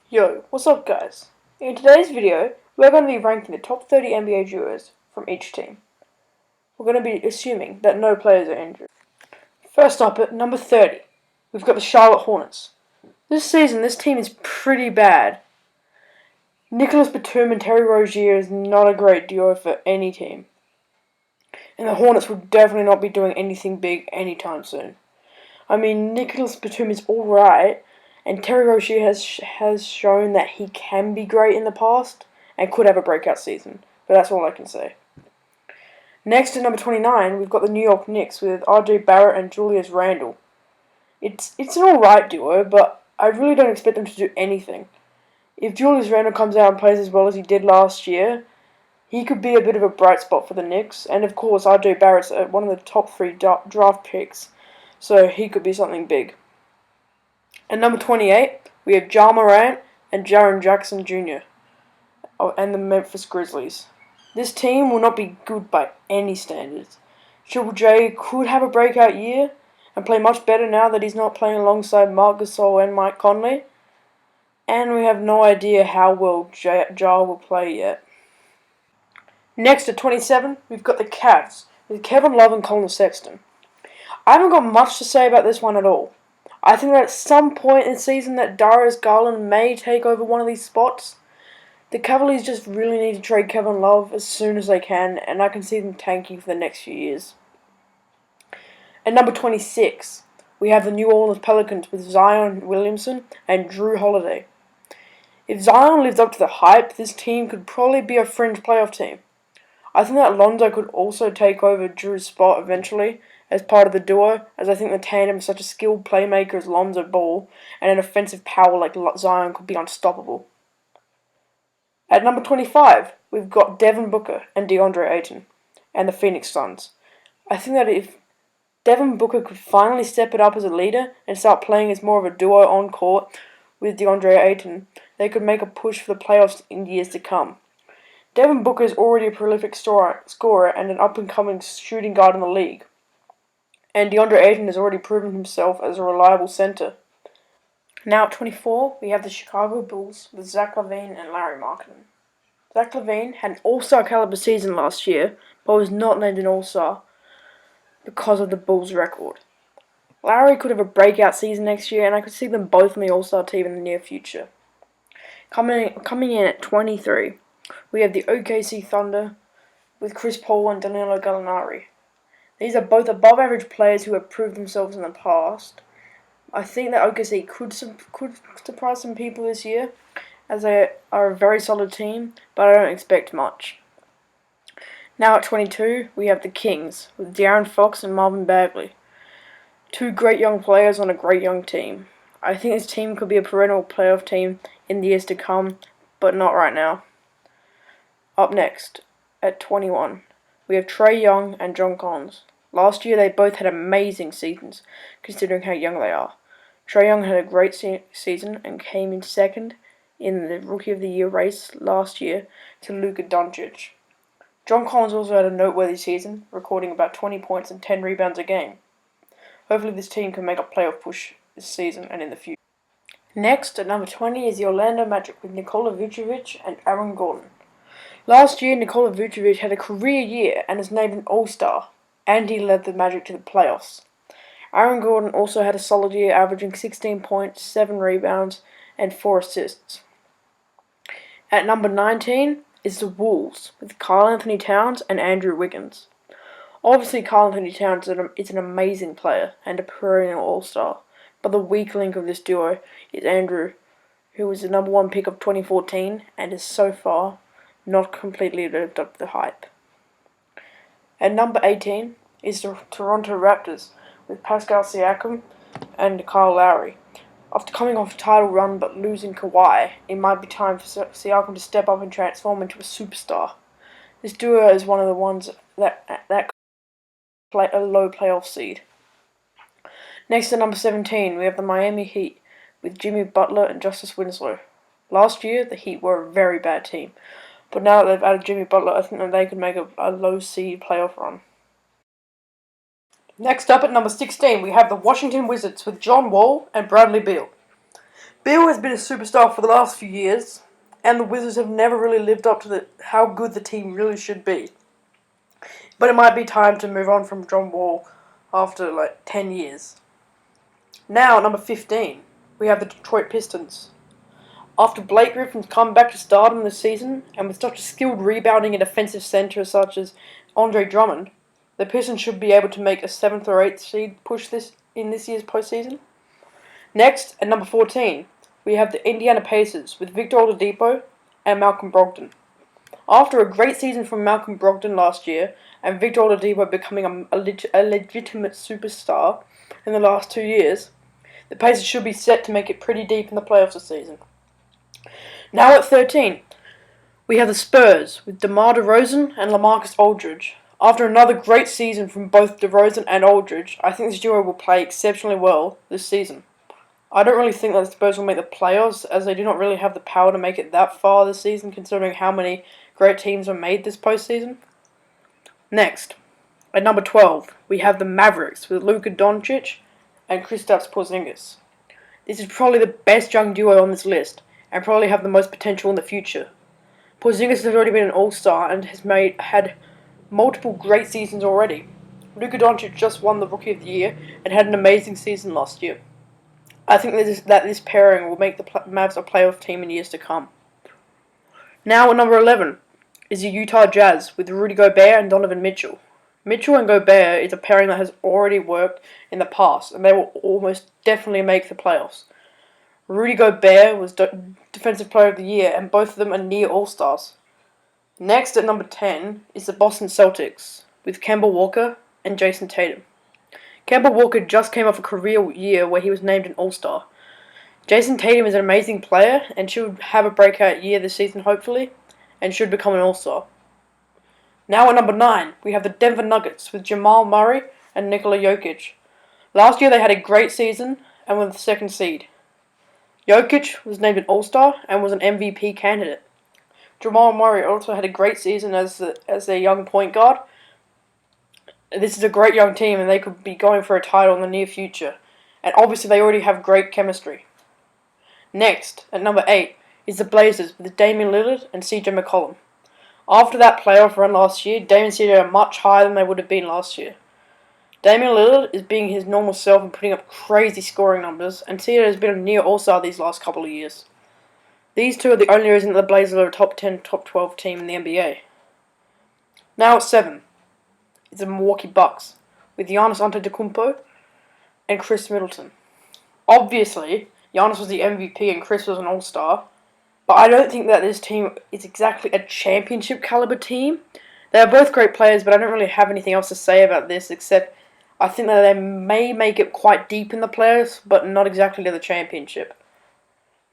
Yo, what's up guys? In today's video, we're going to be ranking the top 30 NBA duos from each team. We're going to be assuming that no players are injured. First up at number 30, we've got the Charlotte Hornets. This season, this team is pretty bad. Nicholas Batum and Terry Rozier is not a great duo for any team. And the Hornets will definitely not be doing anything big anytime soon. I mean, Nicholas Batum is alright, and Terry Rozier has shown that he can be great in the past and could have a breakout season. But that's all I can say. Next at number 29, we've got the New York Knicks with RJ Barrett and Julius Randle. It's an alright duo, but I really don't expect them to do anything. If Julius Randle comes out and plays as well as he did last year, he could be a bit of a bright spot for the Knicks. And of course, RJ Barrett's one of the top 3 draft picks, so he could be something big. At number 28, we have Ja Morant and Jaren Jackson Jr. and the Memphis Grizzlies. This team will not be good by any standards. Triple J could have a breakout year and play much better now that he's not playing alongside Marc Gasol and Mike Conley. And we have no idea how well Ja will play yet. Next at 27, we've got the Cavs with Kevin Love and Colin Sexton. I haven't got much to say about this one at all. I think that at some point in the season that Darius Garland may take over one of these spots. The Cavaliers just really need to trade Kevin Love as soon as they can, and I can see them tanking for the next few years. At number 26, we have the New Orleans Pelicans with Zion Williamson and Drew Holiday. If Zion lives up to the hype, this team could probably be a fringe playoff team. I think that Lonzo could also take over Drew's spot eventually as part of the duo, as I think the tandem is such a skilled playmaker as Lonzo Ball and an offensive power like Zion could be unstoppable. At number 25, we've got Devin Booker and DeAndre Ayton and the Phoenix Suns. I think that if Devin Booker could finally step it up as a leader and start playing as more of a duo on court with DeAndre Ayton, they could make a push for the playoffs in years to come. Devin Booker is already a prolific scorer and an up-and-coming shooting guard in the league. And DeAndre Ayton has already proven himself as a reliable center. Now at 24, we have the Chicago Bulls with Zach LaVine and Larry Markkinen. Zach LaVine had an all-star caliber season last year, but was not named an all-star because of the Bulls' record. Larry could have a breakout season next year, and I could see them both in the all-star team in the near future. Coming in at 23, we have the OKC Thunder with Chris Paul and Danilo Gallinari. These are both above-average players who have proved themselves in the past. I think that OKC could surprise some people this year, as they are a very solid team, but I don't expect much. Now at 22, we have the Kings, with De'Aaron Fox and Marvin Bagley. Two great young players on a great young team. I think this team could be a perennial playoff team in the years to come, but not right now. Up next, at 21, we have Trae Young and John Collins. Last year, they both had amazing seasons, considering how young they are. Trae Young had a great season and came in second in the Rookie of the Year race last year to Luka Doncic. John Collins also had a noteworthy season, recording about 20 points and 10 rebounds a game. Hopefully this team can make a playoff push this season and in the future. Next, at number 20, is the Orlando Magic with Nikola Vucevic and Aaron Gordon. Last year, Nikola Vucevic had a career year and is named an All-Star, and he led the Magic to the playoffs. Aaron Gordon also had a solid year, averaging 16 points, 7 rebounds, and 4 assists. At number 19 is the Wolves, with Karl Anthony Towns and Andrew Wiggins. Obviously, Karl Anthony Towns is an amazing player and a perennial All-Star, but the weak link of this duo is Andrew, who was the number 1 pick of 2014 and is so far not completely lived up to the hype. At number 18 is the Toronto Raptors, with Pascal Siakam and Kyle Lowry. After coming off a title run but losing Kawhi, it might be time for Siakam to step up and transform into a superstar. This duo is one of the ones that could play a low playoff seed. Next at number 17, we have the Miami Heat, with Jimmy Butler and Justice Winslow. Last year, the Heat were a very bad team, but now that they've added Jimmy Butler, I think that they could make a low seed playoff run. Next up at number 16, we have the Washington Wizards with John Wall and Bradley Beal. Beal has been a superstar for the last few years, and the Wizards have never really lived up to how good the team really should be. But it might be time to move on from John Wall after 10 years. Now, at number 15, we have the Detroit Pistons. After Blake Griffin's come back to stardom this season, and with such a skilled rebounding and defensive centre such as Andre Drummond, the Pistons should be able to make a 7th or 8th seed push in this year's postseason. Next, at number 14, we have the Indiana Pacers with Victor Oladipo and Malcolm Brogdon. After a great season from Malcolm Brogdon last year, and Victor Oladipo becoming a legitimate superstar in the last 2 years, the Pacers should be set to make it pretty deep in the playoffs this season. Now at 13, we have the Spurs with DeMar DeRozan and LaMarcus Aldridge. After another great season from both DeRozan and Aldridge, I think this duo will play exceptionally well this season. I don't really think that the Spurs will make the playoffs, as they do not really have the power to make it that far this season, considering how many great teams are made this postseason. Next, at number 12, we have the Mavericks with Luka Doncic and Kristaps Porzingis. This is probably the best young duo on this list, and probably have the most potential in the future. Porzingis has already been an all-star and has had multiple great seasons already. Luka Doncic just won the Rookie of the Year and had an amazing season last year. I think that this pairing will make the Mavs a playoff team in years to come. Now at number 11 is the Utah Jazz with Rudy Gobert and Donovan Mitchell. Mitchell and Gobert is a pairing that has already worked in the past, and they will almost definitely make the playoffs. Rudy Gobert was Defensive Player of the Year, and both of them are near All-Stars. Next at number 10 is the Boston Celtics with Kemba Walker and Jason Tatum. Kemba Walker just came off a career year where he was named an All-Star. Jason Tatum is an amazing player and should have a breakout year this season hopefully, and should become an All-Star. Now at number 9, we have the Denver Nuggets with Jamal Murray and Nikola Jokic. Last year they had a great season and were the 2nd seed. Jokic was named an All-Star and was an MVP candidate. Jamal Murray also had a great season as their young point guard. This is a great young team and they could be going for a title in the near future. And obviously they already have great chemistry. Next, at number 8, is the Blazers with Damian Lillard and CJ McCollum. After that playoff run last year, Damian and CJ are much higher than they would have been last year. Damian Lillard is being his normal self and putting up crazy scoring numbers, and CJ has been a near all-star these last couple of years. These two are the only reason that the Blazers are a top 10, top 12 team in the NBA. Now at 7, is the Milwaukee Bucks with Giannis Antetokounmpo and Chris Middleton. Obviously, Giannis was the MVP and Chris was an all-star, but I don't think that this team is exactly a championship caliber team. They are both great players, but I don't really have anything else to say about this except I think that they may make it quite deep in the playoffs, but not exactly to the championship.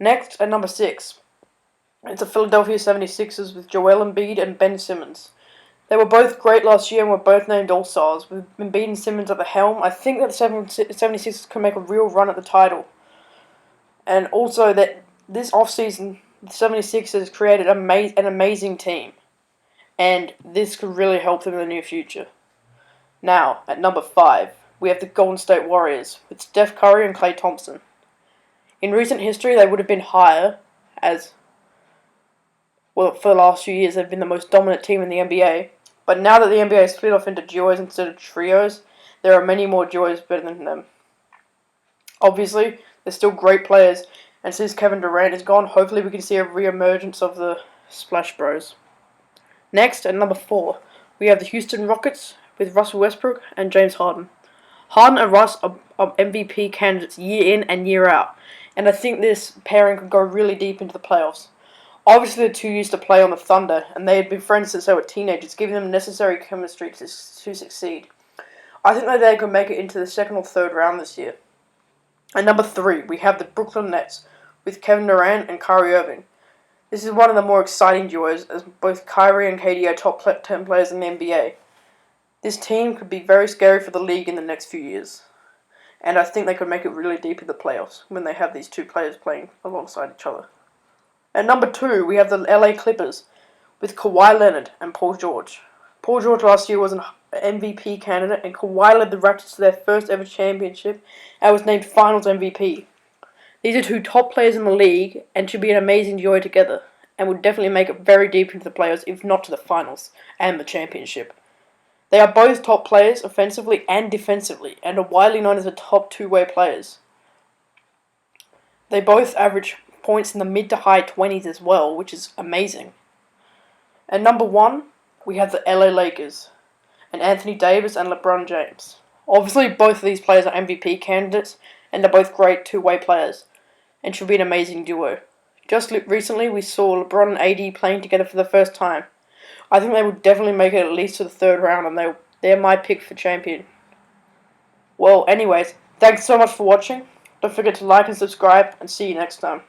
Next, at number 6, it's the Philadelphia 76ers with Joel Embiid and Ben Simmons. They were both great last year and were both named All-Stars. With Embiid and Simmons at the helm, I think that the 76ers can make a real run at the title. And also that this offseason, the 76ers created an amazing team. And this could really help them in the near future. Now, at number 5, we have the Golden State Warriors with Steph Curry and Klay Thompson. In recent history, they would have been higher for the last few years, they've been the most dominant team in the NBA. But now that the NBA is split off into duos instead of trios, there are many more duos better than them. Obviously, they're still great players, and since Kevin Durant is gone, hopefully we can see a re-emergence of the Splash Bros. Next, at number 4, we have the Houston Rockets with Russell Westbrook and James Harden. Harden and Russ are MVP candidates year in and year out, and I think this pairing could go really deep into the playoffs. Obviously, the two used to play on the Thunder, and they had been friends since they were teenagers, giving them necessary chemistry to succeed. I think that they could make it into the 2nd or 3rd round this year. At number 3, we have the Brooklyn Nets with Kevin Durant and Kyrie Irving. This is one of the more exciting duos, as both Kyrie and KD are top 10 players in the NBA. This team could be very scary for the league in the next few years, and I think they could make it really deep in the playoffs when they have these two players playing alongside each other. At number 2, we have the LA Clippers with Kawhi Leonard and Paul George. Paul George last year was an MVP candidate, and Kawhi led the Raptors to their first ever championship and was named Finals MVP. These are two top players in the league and should be an amazing duo together, and would definitely make it very deep into the playoffs, if not to the finals and the championship. They are both top players offensively and defensively, and are widely known as the top two-way players. They both average points in the mid to high 20s as well, which is amazing. At number 1, we have the LA Lakers, and Anthony Davis and LeBron James. Obviously, both of these players are MVP candidates, and they're both great two-way players, and should be an amazing duo. Just recently, we saw LeBron and AD playing together for the first time. I think they would definitely make it at least to the third round, and they're my pick for champion. Well, anyways, thanks so much for watching. Don't forget to like and subscribe, and see you next time.